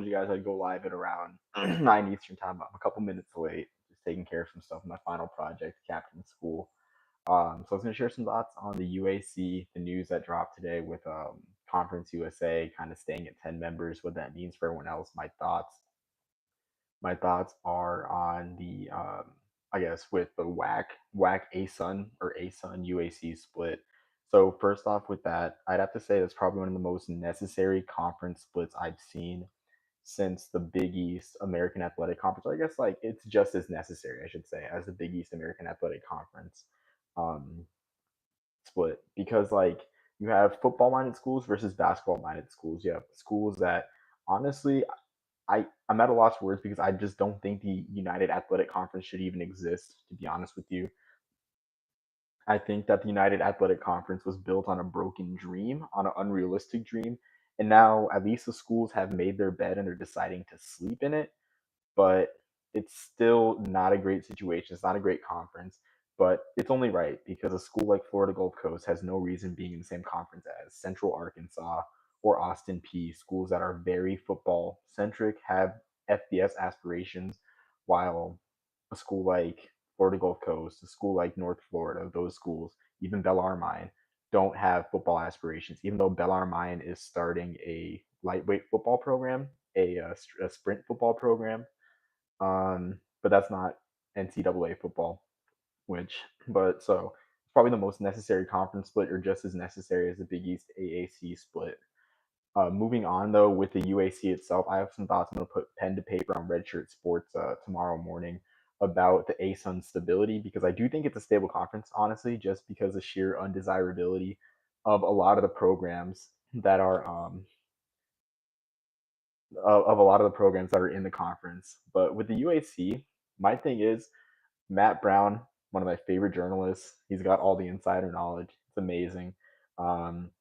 you guys I'd go live at around 9 Eastern time. I'm a couple minutes late, just taking care of some stuff in my final project, Captain School. So I was going to share some thoughts on the UAC, the news that dropped today with Conference USA kind of staying at 10 members, what that means for everyone else, my thoughts. My thoughts are on the, I guess, with the WAC ASUN or ASUN UAC split. So first off, with that, I'd have to say that's probably one of the most necessary conference splits I've seen since the Big East American Athletic Conference. I guess like it's just as necessary, I should say, as the Big East American Athletic Conference um, split because like you have football minded schools versus basketball minded schools. You have schools that honestly I'm at a loss for words because I just don't think the United Athletic Conference should even exist. To be honest with you, I think that the United Athletic Conference was built on a broken dream, on an unrealistic dream, and now at least the schools have made their bed and they're deciding to sleep in it. But it's still not a great situation. It's not a great conference, but it's only right because a school like Florida Gulf Coast has no reason being in the same conference as Central Arkansas or Austin P, schools that are very football centric, have FBS aspirations, while a school like Florida Gulf Coast, a school like North Florida, those schools, even Bellarmine, don't have football aspirations, even though Bellarmine is starting a lightweight football program, a sprint football program, but that's not NCAA football, which, but so it's probably the most necessary conference split, or just as necessary as the Big East AAC split. Moving on though, with the UAC itself, I have some thoughts. I'm going to put pen to paper on Redshirt Sports tomorrow morning about the ASUN stability because I do think it's a stable conference, honestly, just because of sheer undesirability of a lot of the programs that are of a lot of the programs that are in the conference. But with the UAC, my thing is Matt Brown, one of my favorite journalists. He's got all the insider knowledge. It's amazing. Um,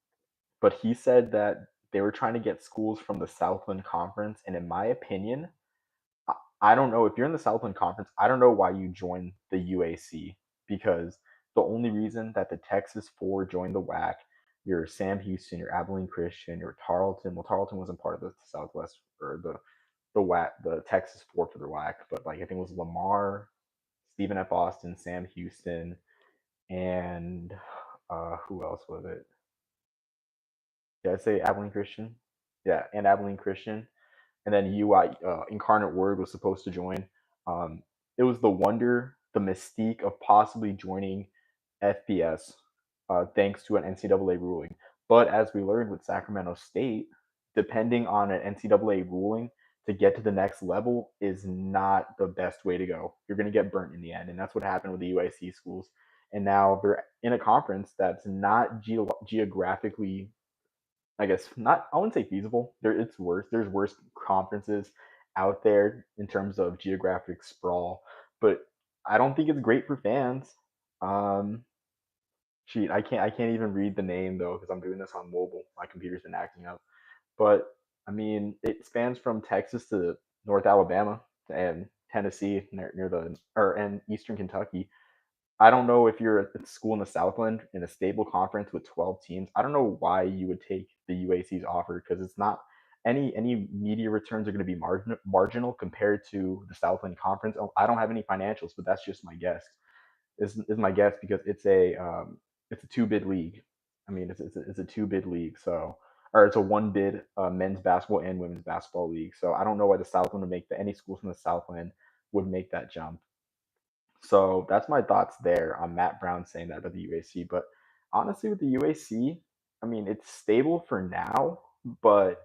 but he said that they were trying to get schools from the Southland Conference, and in my opinion, I don't know if you're in the Southland Conference. I don't know why you joined the UAC because the only reason that the Texas Four joined the WAC, you're Sam Houston, you're Abilene Christian, you're Tarleton. Well, Tarleton wasn't part of the Southwest or the WAC, the Texas Four for the WAC, but like I think it was Lamar, Stephen F. Austin, Sam Houston, and who else was it? Did I say Abilene Christian? Yeah, and Abilene Christian, and then UI Incarnate Word was supposed to join. It was the wonder, the mystique of possibly joining FBS, thanks to an NCAA ruling. But as we learned with Sacramento State, depending on an NCAA ruling to get to the next level is not the best way to go. You're going to get burnt in the end, and that's what happened with the UIC schools. And now they're in a conference that's not geographically, I guess not. I wouldn't say feasible. It's worse. There's worse conferences out there in terms of geographic sprawl, but I don't think it's great for fans. Um, Cheat. I can't even read the name though because I'm doing this on mobile. My computer's been acting up. But I mean, it spans from Texas to North Alabama and Tennessee near the or and Eastern Kentucky. I don't know if you're a school in the Southland in a stable conference with 12 teams. I don't know why you would take the UAC's offer because it's not any media returns are going to be marginal compared to the Southland Conference. Oh, I don't have any financials, but that's just my guess. Is my guess because it's a two bid league. I mean, it's a two bid league, so or it's a one bid men's basketball and women's basketball league. So I don't know why the Southland would make any schools from the Southland would make that jump. So that's my thoughts there on Matt Brown saying that about the UAC. But honestly, with the UAC, I mean, it's stable for now. But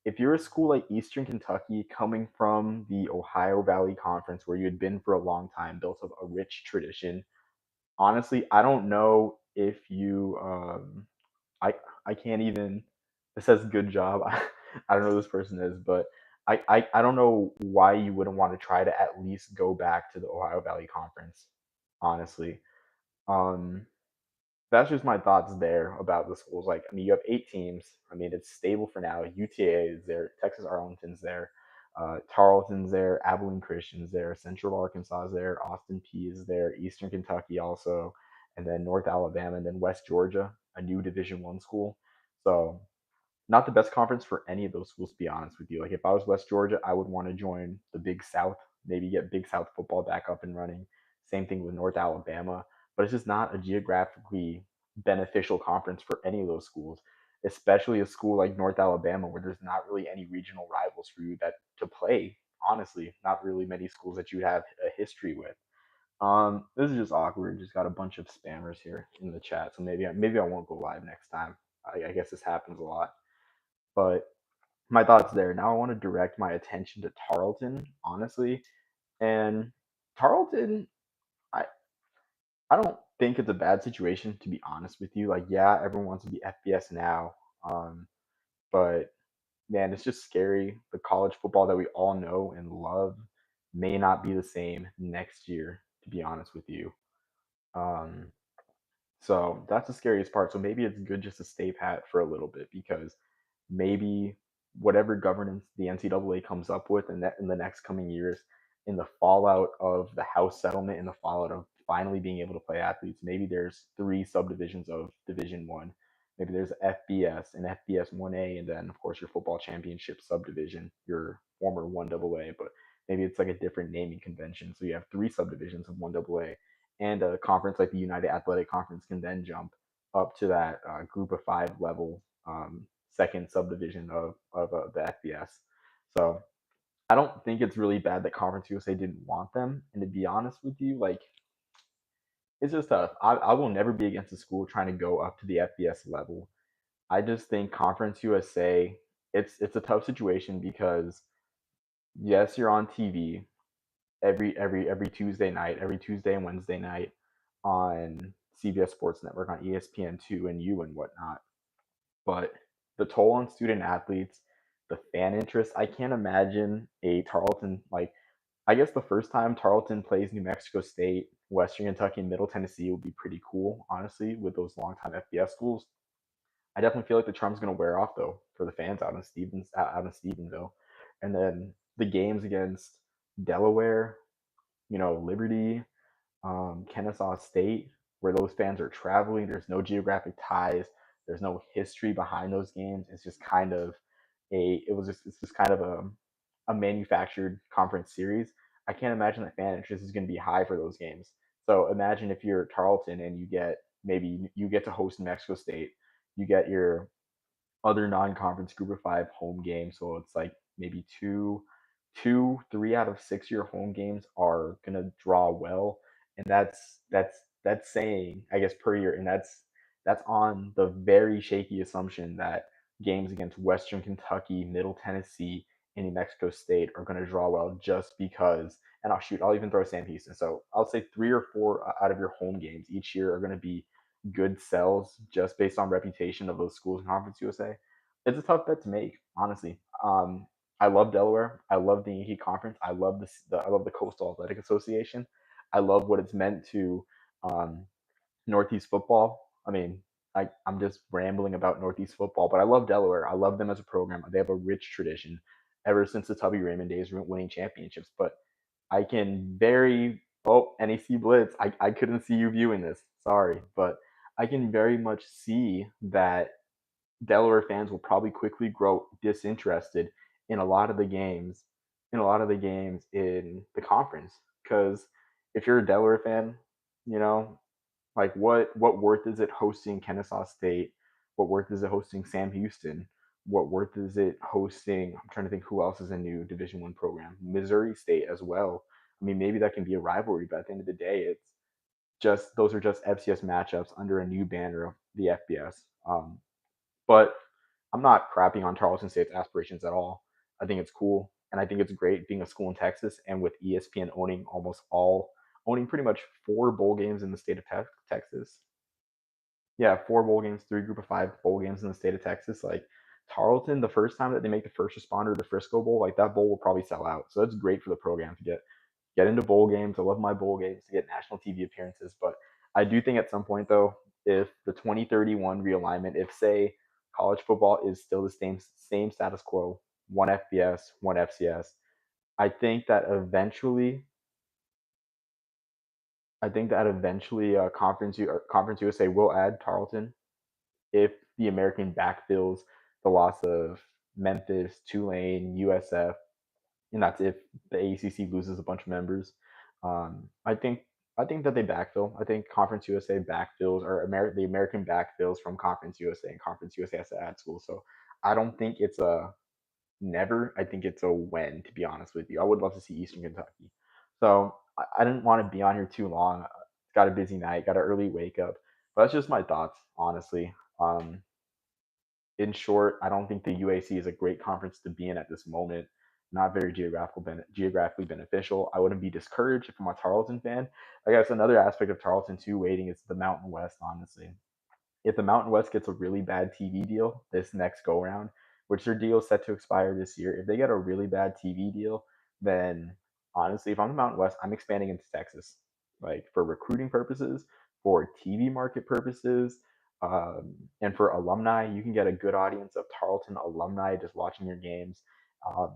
if you're a school like Eastern Kentucky coming from the Ohio Valley Conference, where you had been for a long time, built up a rich tradition, honestly, I don't know if you. I I can't even. It says good job. I don't know who this person is, but I don't know why you wouldn't want to try to at least go back to the Ohio Valley Conference. Honestly, um, that's just my thoughts there about the schools. Like, I mean, you have 8 teams. I mean, it's stable for now. UTA is there. Texas Arlington's there. Tarleton's there. Abilene Christian's there. Central Arkansas is there. Austin P is there. Eastern Kentucky also, and then North Alabama, and then West Georgia, a new Division One school. So not the best conference for any of those schools, to be honest with you. Like if I was West Georgia, I would want to join the Big South, maybe get Big South football back up and running. Same thing with North Alabama, but it's just not a geographically beneficial conference for any of those schools, especially a school like North Alabama where there's not really any regional rivals for you that to play. Honestly, not really many schools that you have a history with. This is just awkward. Just got a bunch of spammers here in the chat, so maybe I won't go live next time. I guess this happens a lot, but my thoughts there. Now I want to direct my attention to Tarleton, honestly, and Tarleton. I I don't think it's a bad situation to be honest with you. Like, yeah, everyone wants to be FBS now, but man, it's just scary. The college football that we all know and love may not be the same next year. To be honest with you. Um, So that's the scariest part. So maybe it's good just to stay pat for a little bit because maybe whatever governance the NCAA comes up with in the next coming years, in the fallout of the House settlement, in the fallout of finally being able to play athletes, maybe there's three subdivisions of Division One. Maybe there's FBS and FBS 1A, and then of course your football championship subdivision, your former 1AA. But maybe it's like a different naming convention. So you have three subdivisions of 1AA, and a conference like the United Athletic Conference can then jump up to that group of five level second subdivision of the FBS. So I don't think it's really bad that Conference USA didn't want them. And to be honest with you, like it's just tough. I will never be against a school trying to go up to the FBS level. I just think Conference USA, it's a tough situation because yes, you're on TV every Tuesday night, every Tuesday and Wednesday night on CBS Sports Network, on ESPN2 and you and whatnot. But the toll on student athletes, the fan interest, I can't imagine a Tarleton like I guess the first time Tarleton plays New Mexico State, Western Kentucky, and Middle Tennessee would be pretty cool, honestly, with those longtime FBS schools. I definitely feel like the charm's gonna wear off though for the fans out in Stephenville, and then the games against Delaware, Liberty, Kennesaw State, where those fans are traveling. There's no geographic ties. There's no history behind those games. It's just kind of it's just kind of a manufactured conference series. I can't imagine that fan interest is going to be high for those games. So imagine if you're Tarleton and you get to host New Mexico State, you get your other non-conference group of five home games. So it's like maybe three out of 6 year home games are gonna draw well, and that's saying I guess per year, and that's on the very shaky assumption that games against Western Kentucky, Middle Tennessee, and New Mexico State are going to draw well just because. And I'll even throw Sam Houston. So I'll say three or four out of your home games each year are going to be good sells just based on reputation of those schools in Conference USA. It's a tough bet to make, honestly. I love Delaware. I love the Yankee Conference. I love the Coastal Athletic Association. I love what it's meant to um, Northeast football. I mean, I'm just rambling about Northeast football, but I love Delaware. I love them as a program. They have a rich tradition ever since the Tubby Raymond days, winning championships. But I can very NEC Blitz. I couldn't see you viewing this. Sorry, but I can very much see that Delaware fans will probably quickly grow disinterested in a lot of the games, in the conference. Because if you're a Delaware fan, you know, like what worth is it hosting Kennesaw State? What worth is it hosting Sam Houston? What worth is it hosting? I'm trying to think who else is a new Division One program. Missouri State as well. I mean, maybe that can be a rivalry, but at the end of the day, it's just those are just FCS matchups under a new banner of the FBS. But I'm not crapping on Tarleton State's aspirations at all. I think it's cool, and I think it's great being a school in Texas, and with ESPN owning pretty much four bowl games in the state of Texas. Yeah, four bowl games, three group of five bowl games in the state of Texas. Like Tarleton, the first time that they make the first responder to Frisco Bowl, like that bowl will probably sell out. So that's great for the program to get into bowl games. I love my bowl games to get national TV appearances. But I do think at some point though, if the 2031 realignment, if say college football is still the same status quo, one FBS, one FCS, I think that eventually Conference USA will add Tarleton if the American backfills the loss of Memphis, Tulane, USF, and that's if the ACC loses a bunch of members. I think that they backfill. I think Conference USA backfills or the American backfills from Conference USA, and Conference USA has to add schools. So I don't think it's a never. I think it's a when. To be honest with you, I would love to see Eastern Kentucky. So I didn't want to be on here too long. Got a busy night, got an early wake up. But that's just my thoughts, honestly. In short, I don't think the UAC is a great conference to be in at this moment. Not very geographically beneficial. I wouldn't be discouraged if I'm a Tarleton fan. I guess another aspect of Tarleton too waiting is the Mountain West. Honestly, if the Mountain West gets a really bad TV deal this next go round, which their deal is set to expire this year, if they get a really bad TV deal, then honestly, if I'm the Mountain West, I'm expanding into Texas, like for recruiting purposes, for TV market purposes, and for alumni. You can get a good audience of Tarleton alumni just watching your games. Um,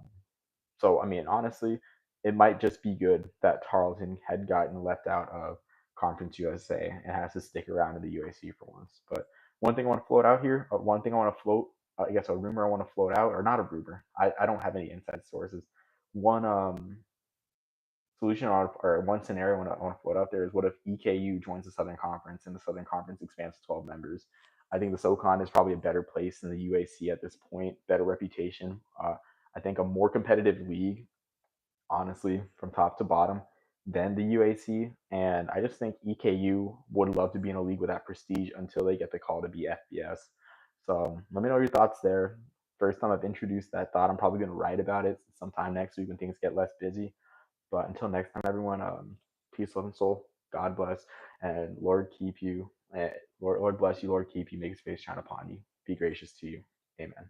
so, I mean, honestly, it might just be good that Tarleton had gotten left out of Conference USA and has to stick around in the UAC for once. But one thing I want to float out here, one thing I want to float, I guess a rumor I want to float out, or not a rumor, I don't have any inside sources. One solution or one scenario I want to float out there is what if EKU joins the Southern Conference and the Southern Conference expands to 12 members? I think the SoCon is probably a better place than the UAC at this point, better reputation. I think a more competitive league, honestly, from top to bottom than the UAC. And I just think EKU would love to be in a league with that prestige until they get the call to be FBS. So let me know your thoughts there. First time I've introduced that thought. I'm probably going to write about it sometime next week when things get less busy. But until next time, everyone, peace, love, and soul. God bless. And Lord keep you. Lord bless you. Lord keep you. Make his face shine upon you. Be gracious to you. Amen.